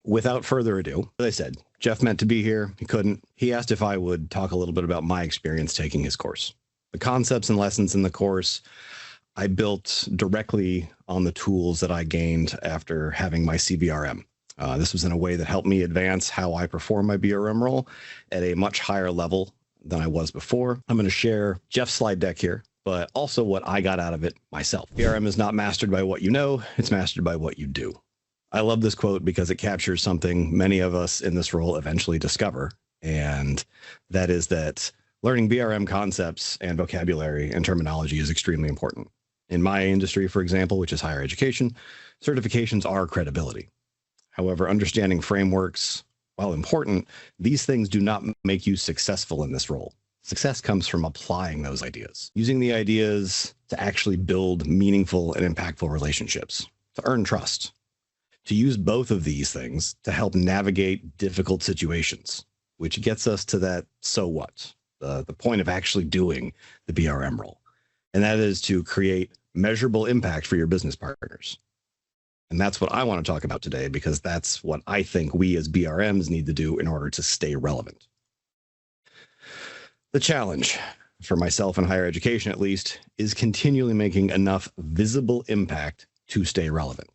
without further ado, as I said, Jeff meant to be here. He couldn't. He asked if I would talk a little bit about my experience taking his course. The concepts and lessons in the course I built directly on the tools that I gained after having my CBRM. This was in a way that helped me advance how I perform my BRM role at a much higher level than I was before. I'm going to share Jeff's slide deck here, but also what I got out of it myself. BRM is not mastered by what you know, it's mastered by what you do. I love this quote because it captures something many of us in this role eventually discover, and that is that learning BRM concepts and vocabulary and terminology is extremely important. In my industry, for example, which is higher education, certifications are credibility. However, understanding frameworks, while important, these things do not make you successful in this role. Success comes from applying those ideas, using the ideas to actually build meaningful and impactful relationships, to earn trust, to use both of these things to help navigate difficult situations, which gets us to that so what, the point of actually doing the BRM role. And that is to create measurable impact for your business partners. And that's what I want to talk about today, because that's what I think we as BRMs need to do in order to stay relevant. The challenge for myself in higher education, at least, is continually making enough visible impact to stay relevant.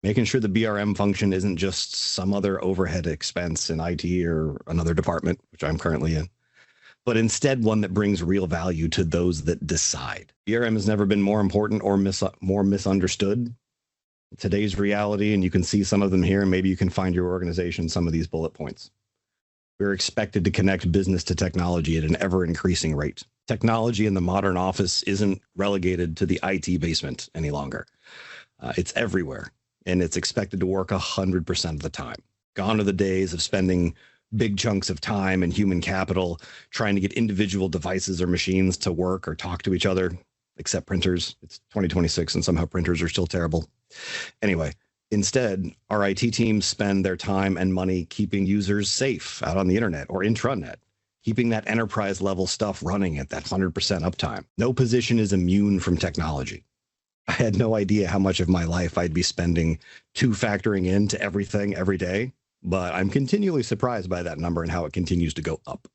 Making sure the BRM function isn't just some other overhead expense in IT or another department, which I'm currently in, but instead one that brings real value to those that decide. BRM has never been more important or more misunderstood. Today's reality, and you can see some of them here, and maybe you can find your organization some of these bullet points. We're expected to connect business to technology at an ever-increasing rate. Technology in the modern office isn't relegated to the IT basement any longer. It's everywhere, and it's expected to work 100% of the time. Gone are the days of spending big chunks of time and human capital trying to get individual devices or machines to work or talk to each other, except printers. It's 2026 and somehow printers are still terrible. Anyway, instead, our IT teams spend their time and money keeping users safe out on the internet or intranet, keeping that enterprise level stuff running at that 100% uptime. No position is immune from technology. I had no idea how much of my life I'd be spending factoring into everything every day, but I'm continually surprised by that number and how it continues to go up.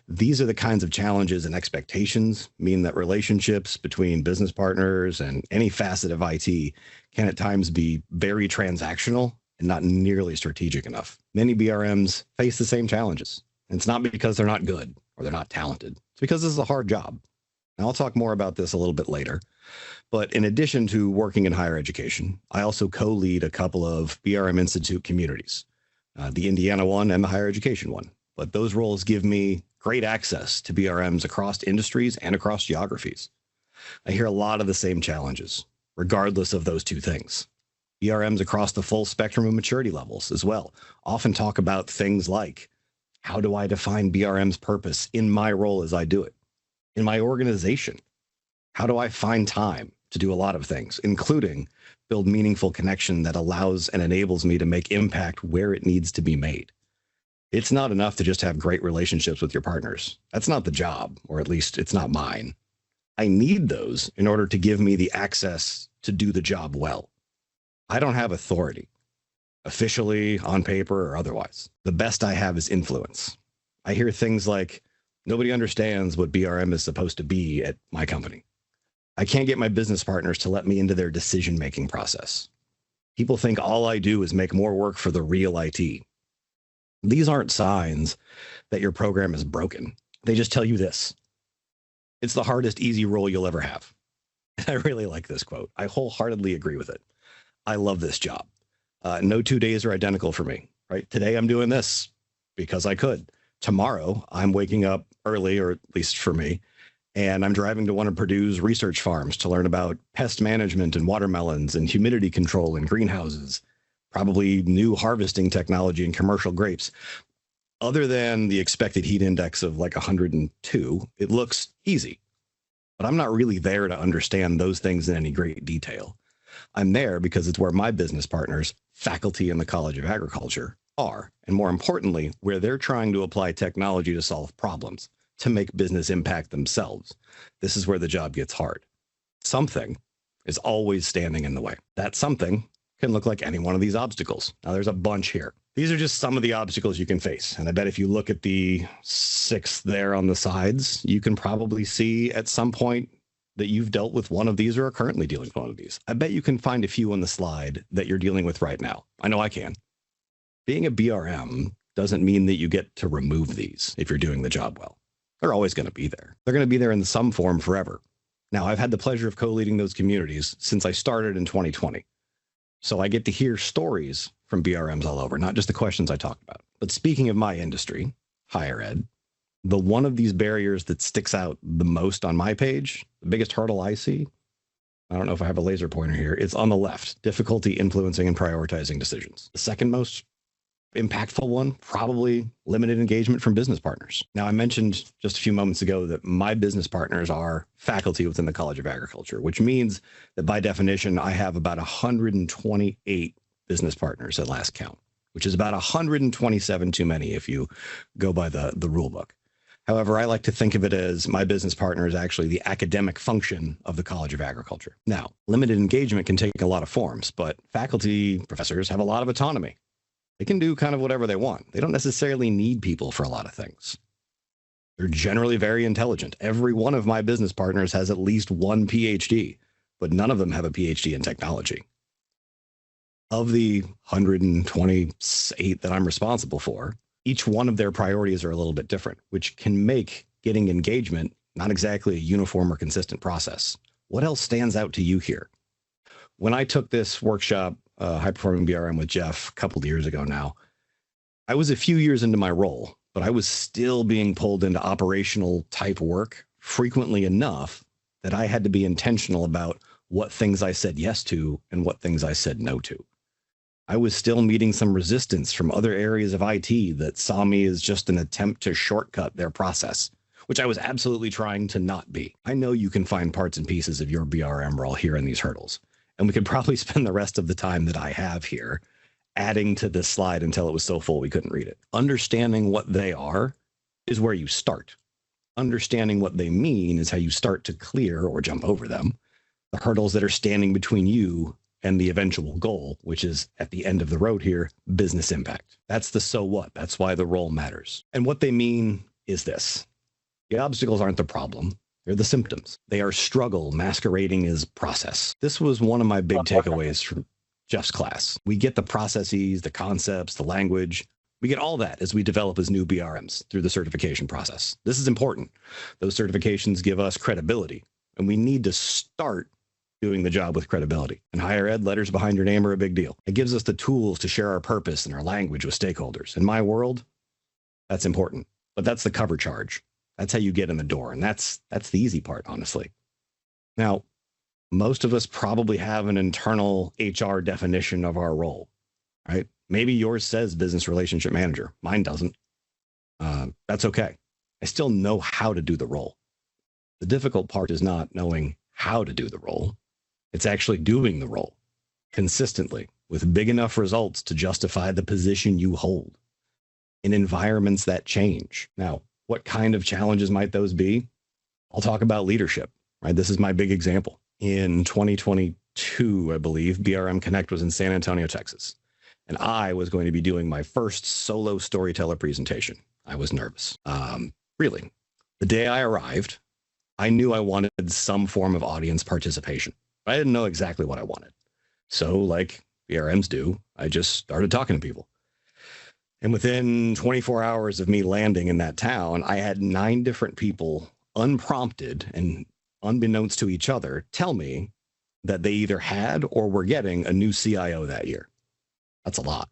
These are the kinds of challenges and expectations mean that relationships between business partners and any facet of IT can at times be very transactional and not nearly strategic enough. Many BRMs face the same challenges. And it's not because they're not good or they're not talented. It's because this is a hard job. And I'll talk more about this a little bit later. But in addition to working in higher education, I also co-lead a couple of BRM Institute communities, the Indiana one and the higher education one. But those roles give me great access to BRMs across industries and across geographies. I hear a lot of the same challenges, regardless of those two things. BRMs across the full spectrum of maturity levels as well often talk about things like, how do I define BRM's purpose in my role as I do it? In my organization, how do I find time to do a lot of things, including build meaningful connection that allows and enables me to make impact where it needs to be made? It's not enough to just have great relationships with your partners. That's not the job, or at least it's not mine. I need those in order to give me the access to do the job well. I don't have authority, officially, on paper, or otherwise. The best I have is influence. I hear things like, nobody understands what BRM is supposed to be at my company. I can't get my business partners to let me into their decision-making process. People think all I do is make more work for the real IT. These aren't signs that your program is broken. They just tell you this: it's the hardest, easy role you'll ever have. And I really like this quote. I wholeheartedly agree with it. I love this job. No 2 days are identical for me, right? Today I'm doing this because I could. Tomorrow I'm waking up early, or at least for me, and I'm driving to one of Purdue's research farms to learn about pest management and watermelons and humidity control in greenhouses, probably new harvesting technology in commercial grapes. Other than the expected heat index of like 102, it looks easy. But I'm not really there to understand those things in any great detail. I'm there because it's where my business partners, faculty in the College of Agriculture, are, and more importantly, where they're trying to apply technology to solve problems, to make business impact themselves. This is where the job gets hard. Something is always standing in the way. That something can look like any one of these obstacles. Now, there's a bunch here. These are just some of the obstacles you can face. And I bet if you look at the 6 there on the sides, you can probably see at some point that you've dealt with one of these or are currently dealing with one of these. I bet you can find a few on the slide that you're dealing with right now. I know I can. Being a BRM doesn't mean that you get to remove these if you're doing the job well. They're always going to be there. They're going to be there in some form forever. Now, I've had the pleasure of co-leading those communities since I started in 2020. So I get to hear stories from BRMs all over, not just the questions I talk about. But speaking of my industry, higher ed, the one of these barriers that sticks out the most on my page, the biggest hurdle I see, I don't know if I have a laser pointer here, it's on the left, difficulty influencing and prioritizing decisions. The second most impactful one, probably limited engagement from business partners. Now, I mentioned just a few moments ago that my business partners are faculty within the College of Agriculture, which means that by definition, I have about 128 business partners at last count, which is about 127 too many if you go by the rule book. However, I like to think of it as my business partner is actually the academic function of the College of Agriculture. Now, limited engagement can take a lot of forms, but faculty professors have a lot of autonomy. They can do kind of whatever they want. They don't necessarily need people for a lot of things. They're generally very intelligent. Every one of my business partners has at least one PhD, but none of them have a PhD in technology. Of the 128 that I'm responsible for, each one of their priorities are a little bit different, which can make getting engagement not exactly a uniform or consistent process. What else stands out to you here? When I took this workshop, High Performing BRM with Jeff a couple of years ago now, I was a few years into my role, but I was still being pulled into operational type work frequently enough that I had to be intentional about what things I said yes to and what things I said no to. I was still meeting some resistance from other areas of IT that saw me as just an attempt to shortcut their process, which I was absolutely trying to not be. I know you can find parts and pieces of your BRM role here in these hurdles, and we could probably spend the rest of the time that I have here adding to this slide until it was so full we couldn't read it. Understanding what they are is where you start. Understanding what they mean is how you start to clear or jump over them, the hurdles that are standing between you and the eventual goal, which is at the end of the road here, business impact. That's the so what. That's why the role matters. And what they mean is this. The obstacles aren't the problem. They're the symptoms. They are struggle masquerading as process. This was one of my big takeaways from Jeff's class. We get the processes, the concepts, the language. We get all that as we develop as new BRMs through the certification process. This is important. Those certifications give us credibility, and we need to start doing the job with credibility. In higher ed, letters behind your name are a big deal. It gives us the tools to share our purpose and our language with stakeholders. In my world, that's important, but that's the cover charge. That's how you get in the door. And that's the easy part, honestly. Now, most of us probably have an internal HR definition of our role, right? Maybe yours says business relationship manager. Mine doesn't. That's okay. I still know how to do the role. The difficult part is not knowing how to do the role. It's actually doing the role consistently with big enough results to justify the position you hold in environments that change. Now, what kind of challenges might those be? I'll talk about leadership, right? This is my big example. In 2022, I believe, BRM Connect was in San Antonio, Texas, and I was going to be doing my first solo storyteller presentation. I was nervous. Really. The day I arrived, I knew I wanted some form of audience participation. I didn't know exactly what I wanted. So like BRMs do, I just started talking to people. And within 24 hours of me landing in that town, I had 9 different people, unprompted and unbeknownst to each other, tell me that they either had or were getting a new CIO that year. That's a lot.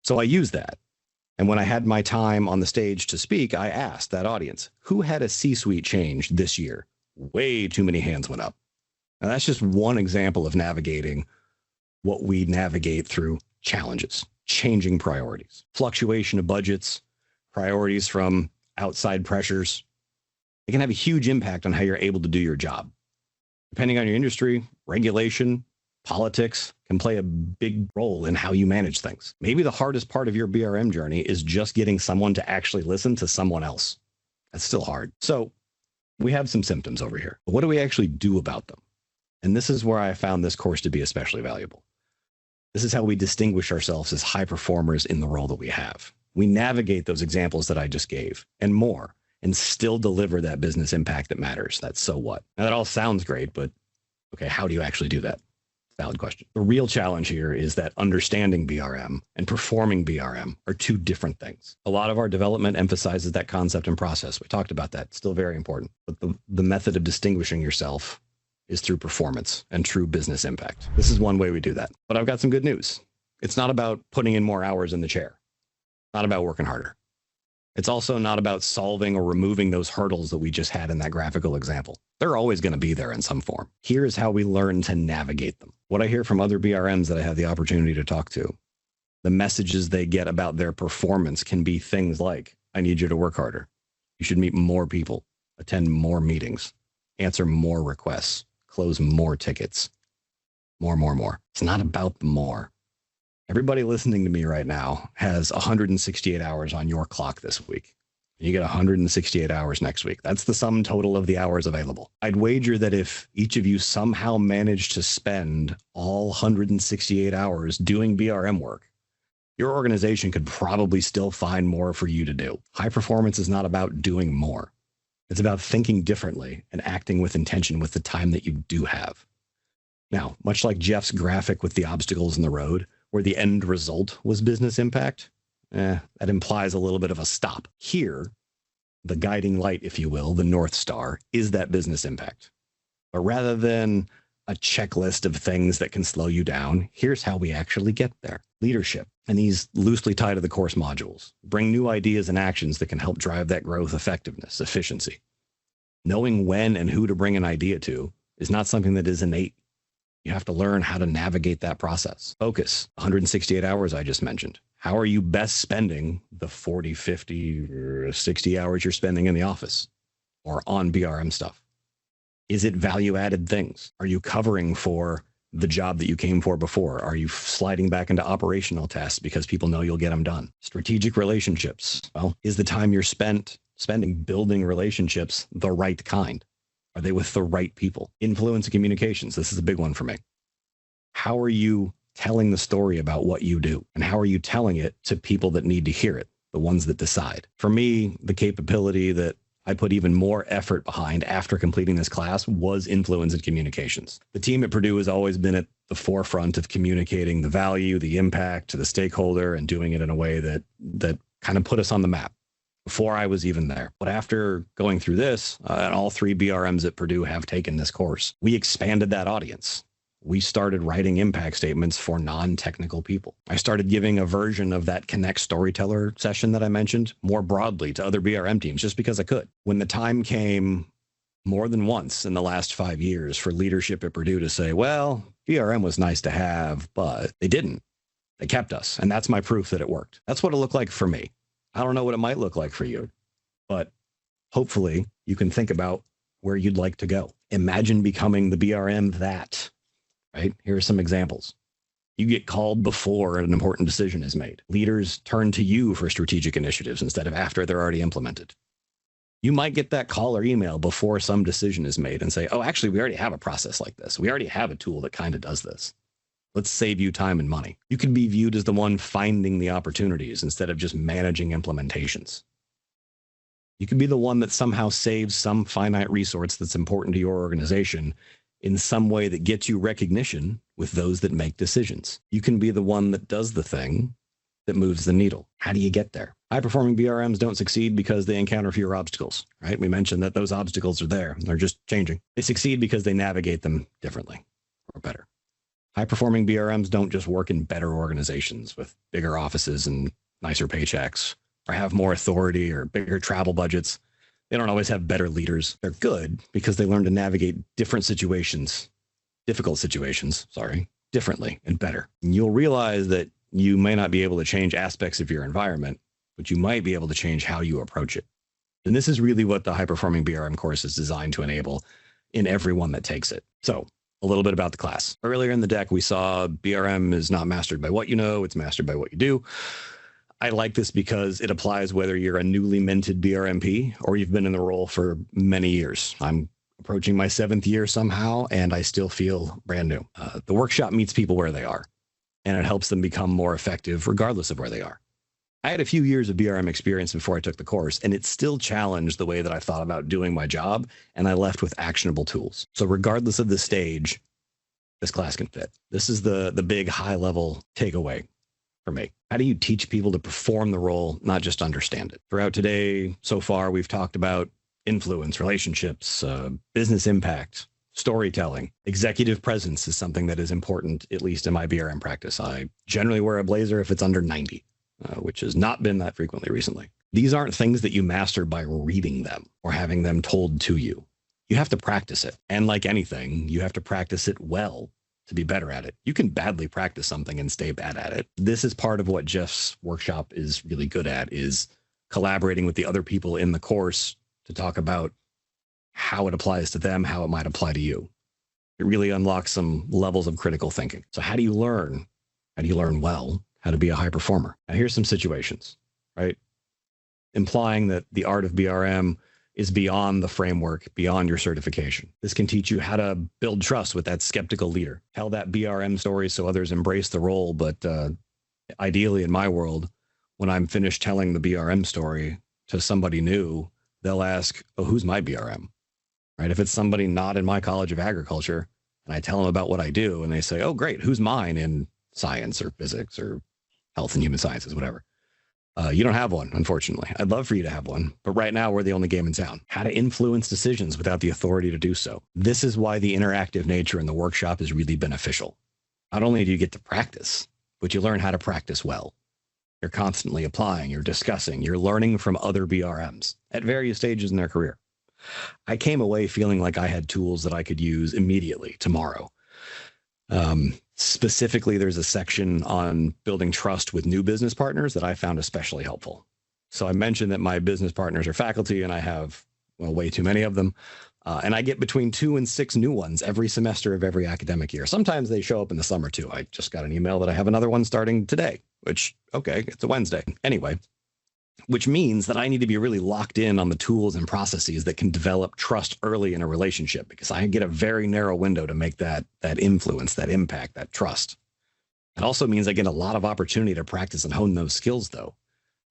So I used that. And when I had my time on the stage to speak, I asked that audience, who had a C-suite change this year? Way too many hands went up. Now, that's just one example of navigating what we navigate through challenges, changing priorities, fluctuation of budgets, priorities from outside pressures. It can have a huge impact on how you're able to do your job. Depending on your industry, regulation, politics can play a big role in how you manage things. Maybe the hardest part of your BRM journey is just getting someone to actually listen to someone else. That's still hard. So we have some symptoms over here. But what do we actually do about them? And this is where I found this course to be especially valuable. This is how we distinguish ourselves as high performers in the role that we have. We navigate those examples that I just gave and more, and still deliver that business impact that matters. That's so what. Now that all sounds great, but okay, how do you actually do that? Valid question. The real challenge here is that understanding BRM and performing BRM are two different things. A lot of our development emphasizes that concept and process. We talked about that. Still very important. But the method of distinguishing yourself is through performance and true business impact. This is one way we do that. But I've got some good news. It's not about putting in more hours in the chair. Not about working harder. It's also not about solving or removing those hurdles that we just had in that graphical example. They're always going to be there in some form. Here's how we learn to navigate them. What I hear from other BRMs that I have the opportunity to talk to, the messages they get about their performance can be things like, I need you to work harder. You should meet more people, attend more meetings, answer more requests, close more tickets, more. It's not about the more. Everybody listening to me right now has 168 hours on your clock this week. You get 168 hours next week. That's the sum total of the hours available. I'd wager that if each of you somehow managed to spend all 168 hours doing BRM work, your organization could probably still find more for you to do. High performance is not about doing more. It's about thinking differently and acting with intention with the time that you do have. Now, much like Jeff's graphic with the obstacles in the road, where the end result was business impact, that implies a little bit of a stop. Here, the guiding light, if you will, the North Star, is that business impact. But rather than a checklist of things that can slow you down, here's how we actually get there. Leadership, and these loosely tie to the course modules, bring new ideas and actions that can help drive that growth, effectiveness, efficiency. Knowing when and who to bring an idea to is not something that is innate. You have to learn how to navigate that process. Focus, 168 hours I just mentioned. How are you best spending the 40, 50, or 60 hours you're spending in the office or on BRM stuff? Is it value-added things? Are you covering for the job that you came for before? Are you sliding back into operational tasks because people know you'll get them done? Strategic relationships. Well, is the time you're spending building relationships the right kind? Are they with the right people? Influence and communications. This is a big one for me. How are you telling the story about what you do? And how are you telling it to people that need to hear it, the ones that decide? For me, the capability that I put even more effort behind after completing this class was influence and communications. The team at Purdue has always been at the forefront of communicating the value, the impact to the stakeholder, and doing it in a way that kind of put us on the map before I was even there. But after going through this, and all three BRMs at Purdue have taken this course, we expanded that audience. We started writing impact statements for non-technical people. I started giving a version of that Connect Storyteller session that I mentioned more broadly to other BRM teams just because I could. When the time came more than once in the last 5 years for leadership at Purdue to say, well, BRM was nice to have, but they didn't. They kept us. And that's my proof that it worked. That's what it looked like for me. I don't know what it might look like for you, but hopefully you can think about where you'd like to go. Imagine becoming the BRM that, right? Here are some examples. You get called before an important decision is made. Leaders turn to you for strategic initiatives instead of after they're already implemented. You might get that call or email before some decision is made and say, oh, actually, we already have a process like this. We already have a tool that kind of does this. Let's save you time and money. You can be viewed as the one finding the opportunities instead of just managing implementations. You can be the one that somehow saves some finite resource that's important to your organization in some way that gets you recognition with those that make decisions. You can be the one that does the thing that moves the needle. How do you get there? High-performing BRMs don't succeed because they encounter fewer obstacles, right? We mentioned that those obstacles are there. They're just changing. They succeed because they navigate them differently or better. High-performing BRMs don't just work in better organizations with bigger offices and nicer paychecks or have more authority or bigger travel budgets. They don't always have better leaders. They're good because they learn to navigate difficult situations, differently and better. And you'll realize that you may not be able to change aspects of your environment, but you might be able to change how you approach it. And this is really what the high-performing BRM course is designed to enable in everyone that takes it. So, a little bit about the class. Earlier in the deck, we saw BRM is not mastered by what you know, it's mastered by what you do. I like this because it applies whether you're a newly minted BRMP or you've been in the role for many years. I'm approaching my 7th year somehow, and I still feel brand new. The workshop meets people where they are. and it helps them become more effective regardless of where they are. I had a few years of BRM experience before I took the course, and it still challenged the way that I thought about doing my job, and I left with actionable tools. So regardless of the stage, this class can fit. This is the big high-level takeaway for me. How do you teach people to perform the role, not just understand it? Throughout today, so far, we've talked about influence, relationships, business impact, storytelling. Executive presence is something that is important, at least in my BRM practice. I generally wear a blazer if it's under 90, which has not been that frequently recently. These aren't things that you master by reading them or having them told to you. You have to practice it. And like anything, you have to practice it well to be better at it. You can badly practice something and stay bad at it. This is part of what Jeff's workshop is really good at, is collaborating with the other people in the course to talk about how it applies to them, how it might apply to you. It really unlocks some levels of critical thinking. So how do you learn? How do you learn well how to be a high performer? Now here's some situations, right? Implying that the art of BRM is beyond the framework, beyond your certification. This can teach you how to build trust with that skeptical leader. Tell that BRM story so others embrace the role. But ideally, in my world, when I'm finished telling the BRM story to somebody new, they'll ask, oh, who's my BRM? Right? If it's somebody not in my College of Agriculture, and I tell them about what I do, and they say, oh, great, who's mine in science or physics or health and human sciences, whatever. You don't have one, unfortunately. I'd love for you to have one, but right now we're the only game in town. How to influence decisions without the authority to do so. This is why the interactive nature in the workshop is really beneficial. Not only do you get to practice, but you learn how to practice well. You're constantly applying, you're discussing, you're learning from other BRMs at various stages in their career. I came away feeling like I had tools that I could use immediately tomorrow. Specifically, there's a section on building trust with new business partners that I found especially helpful. So I mentioned that my business partners are faculty, and I have, well, way too many of them. And I get between 2 and 6 new ones every semester of every academic year. Sometimes they show up in the summer too. I just got an email that I have another one starting today, which, okay, it's a Wednesday. Anyway, which means that I need to be really locked in on the tools and processes that can develop trust early in a relationship, because I get a very narrow window to make that influence, that impact, that trust. It also means I get a lot of opportunity to practice and hone those skills, though.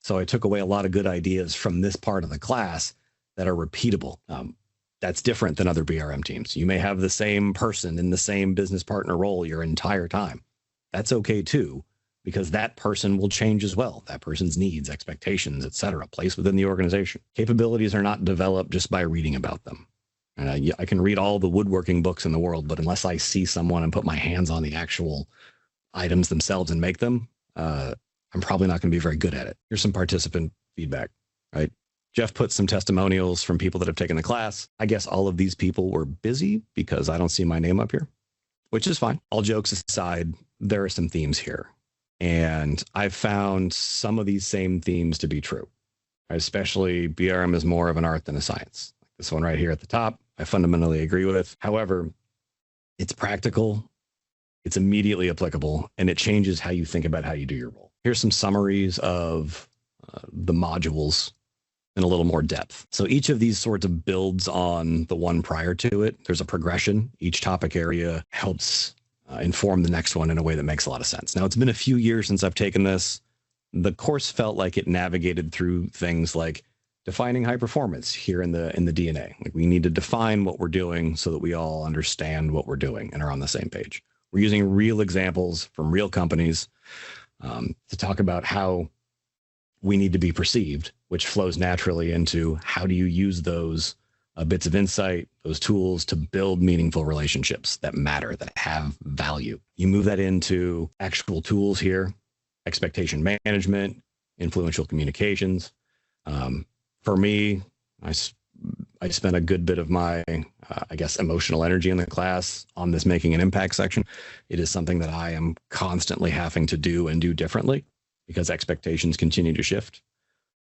So I took away a lot of good ideas from this part of the class that are repeatable. That's different than other BRM teams. You may have the same person in the same business partner role your entire time. That's okay too, because that person will change as well. That person's needs, expectations, et cetera, place within the organization. Capabilities are not developed just by reading about them. And I can read all the woodworking books in the world, but unless I see someone and put my hands on the actual items themselves and make them, I'm probably not going to be very good at it. Here's some participant feedback, right? Jeff put some testimonials from people that have taken the class. I guess all of these people were busy because I don't see my name up here, which is fine. All jokes aside, there are some themes here. And I've found some of these same themes to be true, especially BRM is more of an art than a science. Like this one right here at the top, I fundamentally agree with. However, it's practical, it's immediately applicable, and it changes how you think about how you do your role. Here's some summaries of the modules in a little more depth. So each of these sorts of builds on the one prior to it. There's a progression. Each topic area helps inform the next one in a way that makes a lot of sense. Now, it's been a few years since I've taken this. The course felt like it navigated through things like defining high performance here in the DNA. Like we need to define what we're doing so that we all understand what we're doing and are on the same page. We're using real examples from real companies to talk about how we need to be perceived, which flows naturally into how do you use those bits of insight, those tools to build meaningful relationships that matter, that have value. You move that into actual tools here, expectation management, influential communications. For me, I spent a good bit of my, I guess, emotional energy in the class on this making an impact section. It is something that I am constantly having to do and do differently because expectations continue to shift.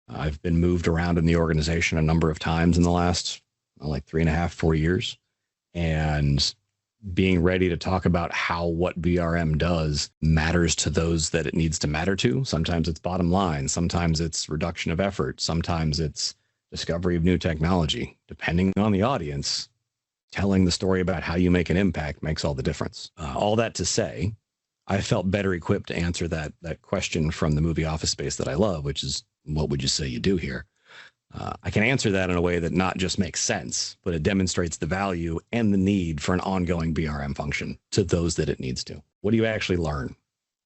I've been moved around in the organization a number of times in the last, like 3.5, 4 years. And being ready to talk about how what BRM does matters to those that it needs to matter to. Sometimes it's bottom line. Sometimes it's reduction of effort. Sometimes it's discovery of new technology. Depending on the audience, telling the story about how you make an impact makes all the difference. All that to say, I felt better equipped to answer that question from the movie Office Space that I love, which is, what would you say you do here? I can answer that in a way that not just makes sense, but it demonstrates the value and the need for an ongoing BRM function to those that it needs to. What do you actually learn?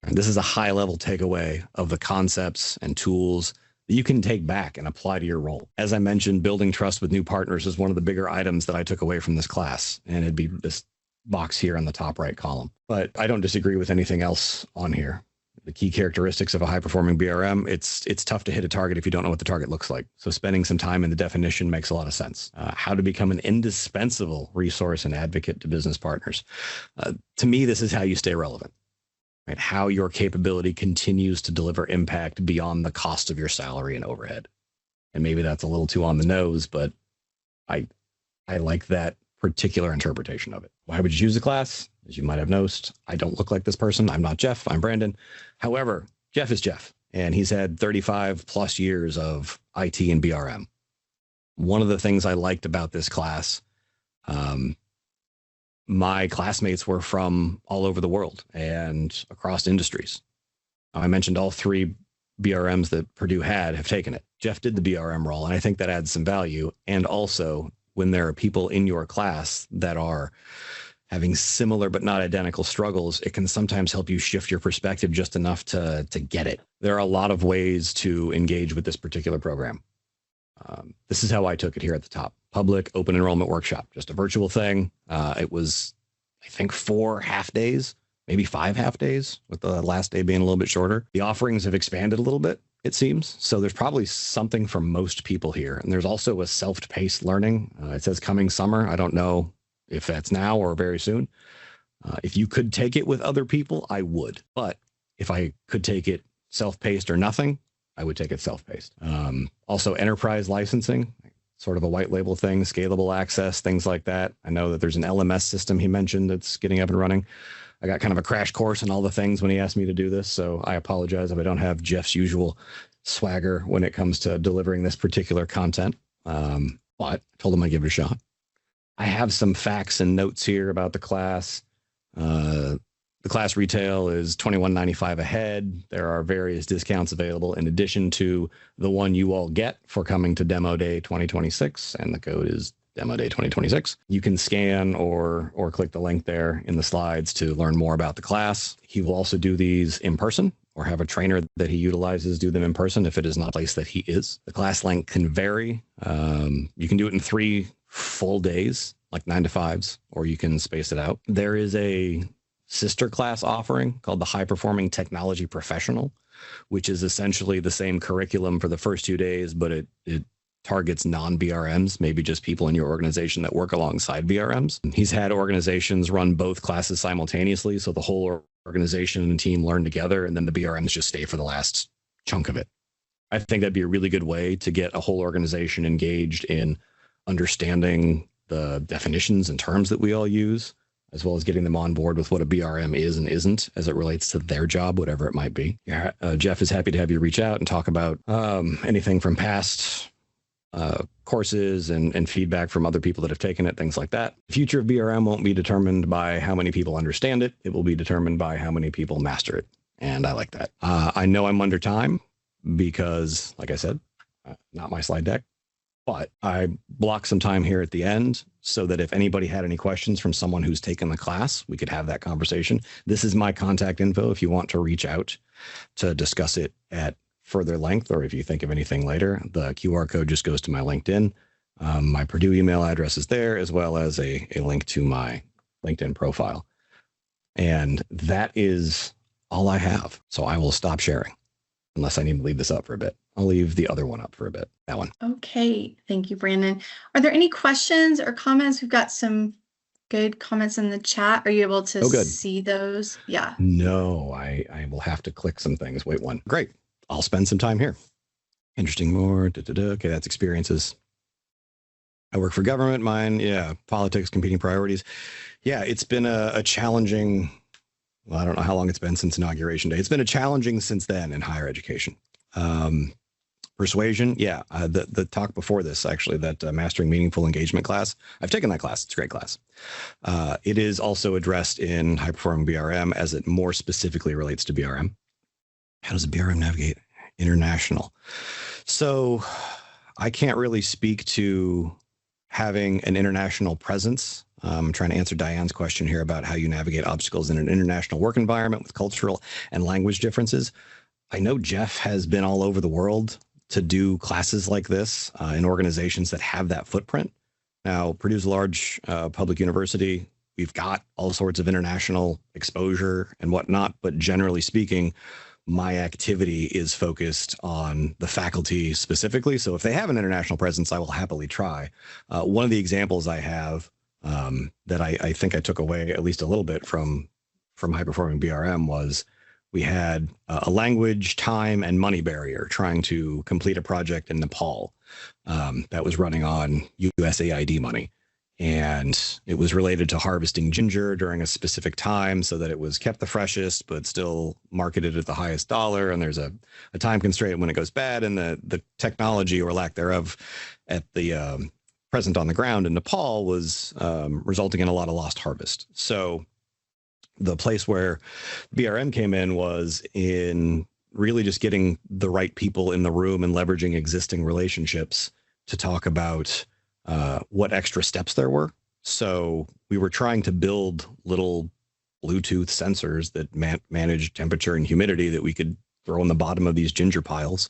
And this is a high-level takeaway of the concepts and tools that you can take back and apply to your role. As I mentioned, building trust with new partners is one of the bigger items that I took away from this class, and it'd be this box here on the top right column. But I don't disagree with anything else on here. The key characteristics of a high-performing BRM, it's tough to hit a target if you don't know what the target looks like. So spending some time in the definition makes a lot of sense. How to become an indispensable resource and advocate to business partners. To me, this is how you stay relevant, right? How your capability continues to deliver impact beyond the cost of your salary and overhead. And maybe that's a little too on the nose, but I like that particular interpretation of it. Why would you choose the class? As you might have noticed, I don't look like this person. I'm not Jeff. I'm Brandon. However, Jeff is Jeff, and he's had 35 plus years of IT and BRM. One of the things I liked about this class, my classmates were from all over the world and across industries. I mentioned all 3 BRMs that Purdue have taken it. Jeff did the BRM role, and I think that adds some value. And also, when there are people in your class that are having similar but not identical struggles, it can sometimes help you shift your perspective just enough to get it. There are a lot of ways to engage with this particular program. This is how I took it here at the top. Public open enrollment workshop, just a virtual thing. It was, I think, 4 half days, maybe 5 half days, with the last day being a little bit shorter. The offerings have expanded a little bit, it seems. So there's probably something for most people here. And there's also a self-paced learning. It says coming summer. I don't know if that's now or very soon. If you could take it with other people, I would. But if I could take it self-paced or nothing, I would take it self-paced. Also, enterprise licensing, sort of a white label thing, scalable access, things like that. I know that there's an LMS system he mentioned that's getting up and running. I got kind of a crash course on all the things when he asked me to do this, so I apologize if I don't have Jeff's usual swagger when it comes to delivering this particular content. But I told him I'd give it a shot. I have some facts and notes here about the class. The class retail is $21.95 a head. There are various discounts available in addition to the one you all get for coming to Demo Day 2026, and the code is Demo Day 2026. You can scan or click the link there in the slides to learn more about the class. He will also do these in person, or have a trainer that he utilizes do them in person if it is not a place that he is. The class length can vary. You can do it in 3 full days, like 9 to 5s, or you can space it out. There is a sister class offering called the High Performing Technology Professional, which is essentially the same curriculum for the first 2 days, but it targets non-BRMs, maybe just people in your organization that work alongside BRMs. He's had organizations run both classes simultaneously, so the whole organization and team learn together, and then the BRMs just stay for the last chunk of it. I think that'd be a really good way to get a whole organization engaged in understanding the definitions and terms that we all use, as well as getting them on board with what a BRM is and isn't as it relates to their job, whatever it might be. Jeff is happy to have you reach out and talk about anything from past courses and feedback from other people that have taken it, things like that. The future of BRM won't be determined by how many people understand it. It will be determined by how many people master it. And I like that. I know I'm under time because, like I said, not my slide deck, but I blocked some time here at the end so that if anybody had any questions from someone who's taken the class, we could have that conversation. This is my contact info if you want to reach out to discuss it at further length, or if you think of anything later. The QR code just goes to my LinkedIn. My Purdue email address is there, as well as a link to my LinkedIn profile. And that is all I have. So I will stop sharing unless I need to leave this up for a bit. I'll leave the other one up for a bit, that one. Okay, thank you, Brandon. Are there any questions or comments? We've got some good comments in the chat. Are you able to see those? Yeah. No, I will have to click some things. Wait one. Great. I'll spend some time here. Interesting more. Okay, that's experiences. I work for government. Mine, yeah, politics, competing priorities. Yeah, it's been a challenging, well, I don't know how long it's been since Inauguration Day. It's been a challenging since then in higher education. Persuasion, yeah. The talk before this, actually, that Mastering Meaningful Engagement class, I've taken that class. It's a great class. It is also addressed in High Performing BRM as it more specifically relates to BRM. How does a BRM navigate international? So I can't really speak to having an international presence. I'm trying to answer Diane's question here about how you navigate obstacles in an international work environment with cultural and language differences. I know Jeff has been all over the world to do classes like this in organizations that have that footprint. Now, Purdue's a large public university. We've got all sorts of international exposure and whatnot, but generally speaking, my activity is focused on the faculty specifically. So if they have an international presence, I will happily try. One of the examples I have that I think I took away at least a little bit from High Performing BRM was we had a language, time, and money barrier trying to complete a project in Nepal that was running on USAID money. And it was related to harvesting ginger during a specific time so that it was kept the freshest, but still marketed at the highest dollar. And there's a time constraint when it goes bad, and the technology or lack thereof at the present on the ground in Nepal was resulting in a lot of lost harvest. So the place where BRM came in was in really just getting the right people in the room and leveraging existing relationships to talk about what extra steps there were. So we were trying to build little Bluetooth sensors that manage temperature and humidity that we could throw in the bottom of these ginger piles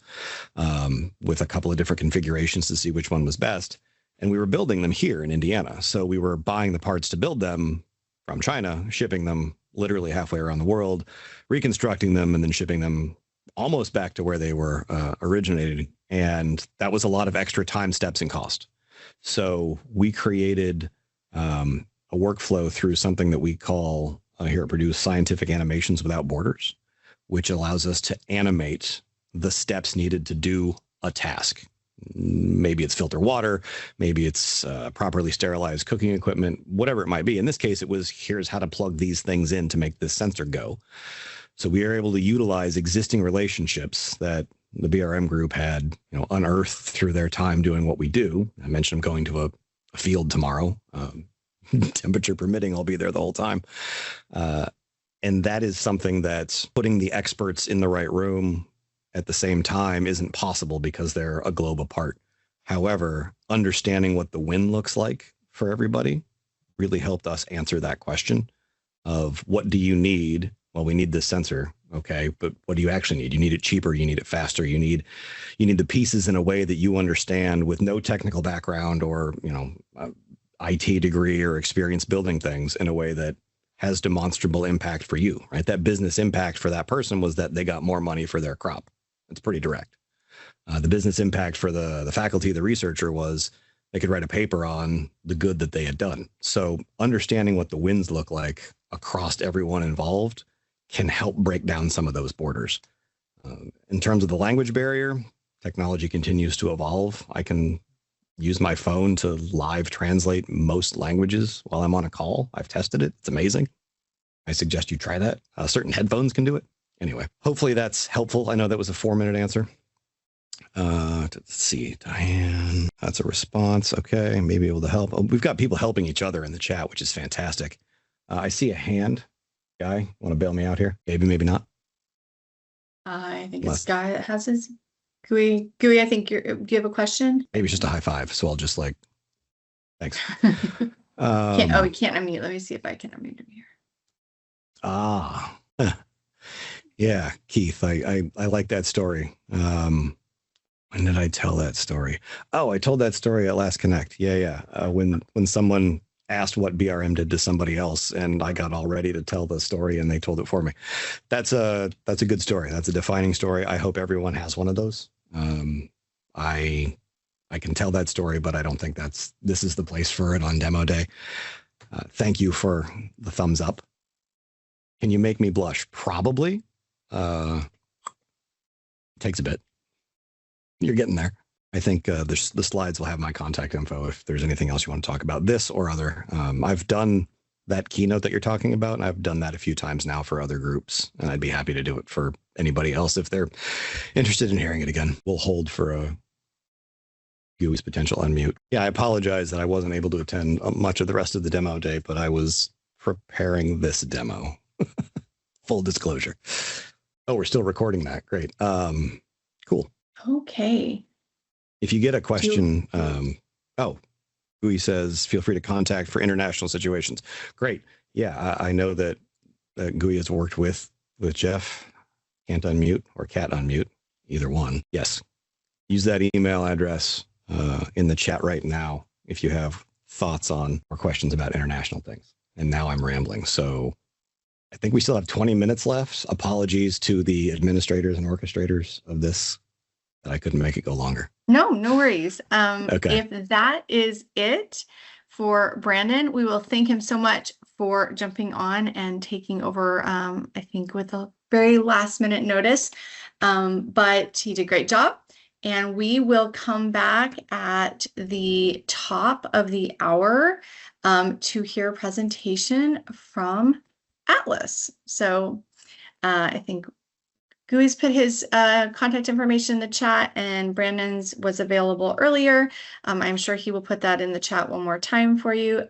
with a couple of different configurations to see which one was best. And we were building them here in Indiana. So we were buying the parts to build them from China, shipping them literally halfway around the world, reconstructing them, and then shipping them almost back to where they were originated. And that was a lot of extra time, steps, and cost. So we created a workflow through something that we call here at Purdue Scientific Animations Without Borders, which allows us to animate the steps needed to do a task. Maybe it's filter water, maybe it's properly sterilized cooking equipment, whatever it might be. In this case, it was here's how to plug these things in to make this sensor go. So we are able to utilize existing relationships that the BRM group had, unearthed through their time doing what we do. I mentioned I'm going to a field tomorrow, temperature permitting. I'll be there the whole time. And that is something that's putting the experts in the right room at the same time isn't possible because they're a globe apart. However, understanding what the win looks like for everybody really helped us answer that question of what do you need? Well, we need this sensor. Okay, but what do you actually need? You need it cheaper. You need it faster. You need the pieces in a way that you understand with no technical background or, IT degree or experience building things in a way that has demonstrable impact for you, right? That business impact for that person was that they got more money for their crop. It's pretty direct. The business impact for the faculty, the researcher, was they could write a paper on the good that they had done. So understanding what the wins look like across everyone involved can help break down some of those borders. In terms of the language barrier, technology continues to evolve. I can use my phone to live translate most languages while I'm on a call. I've tested it. It's amazing. I suggest you try that. Certain headphones can do it. Anyway, hopefully that's helpful. I know that was a 4-minute answer. Let's see, Diane, that's a response. Okay, maybe able to help. Oh, we've got people helping each other in the chat, which is fantastic. I see a hand. Guy, want to bail me out here? Maybe not. I think it's Guy that has his Gooey, I think do you have a question? Maybe it's just a high five. So I'll just thanks. We can't unmute. Let me see if I can unmute him here. Yeah, Keith, I like that story. When did I tell that story? Oh, I told that story at Last Connect. Yeah. When someone asked what BRM did to somebody else, and I got all ready to tell the story, and they told it for me. That's a good story. That's a defining story. I hope everyone has one of those. I can tell that story, but I don't think this is the place for it on demo day. Thank you for the thumbs up. Can you make me blush? Probably. Takes a bit. You're getting there. I think the slides will have my contact info if there's anything else you want to talk about, this or other. I've done that keynote that you're talking about. And I've done that a few times now for other groups, and I'd be happy to do it for anybody else if they're interested in hearing it again. We'll hold for a GUI's potential unmute. Yeah, I apologize that I wasn't able to attend much of the rest of the demo day, but I was preparing this demo. Full disclosure. Oh, we're still recording that. Great. Cool. Okay. If you get a question, GUI says, feel free to contact for international situations. Great. Yeah, I know that GUI has worked with Jeff. Can't unmute or cat unmute, either one. Yes. Use that email address in the chat right now if you have thoughts on or questions about international things. And now I'm rambling. So I think we still have 20 minutes left. Apologies to the administrators and orchestrators of this that I couldn't make it go longer. No worries. Okay. If that is it for Brandon, we will thank him so much for jumping on and taking over, I think with a very last minute notice, but he did a great job. And we will come back at the top of the hour to hear a presentation from Atlas. So I think GUI's put his contact information in the chat, and Brandon's was available earlier. I'm sure he will put that in the chat one more time for you.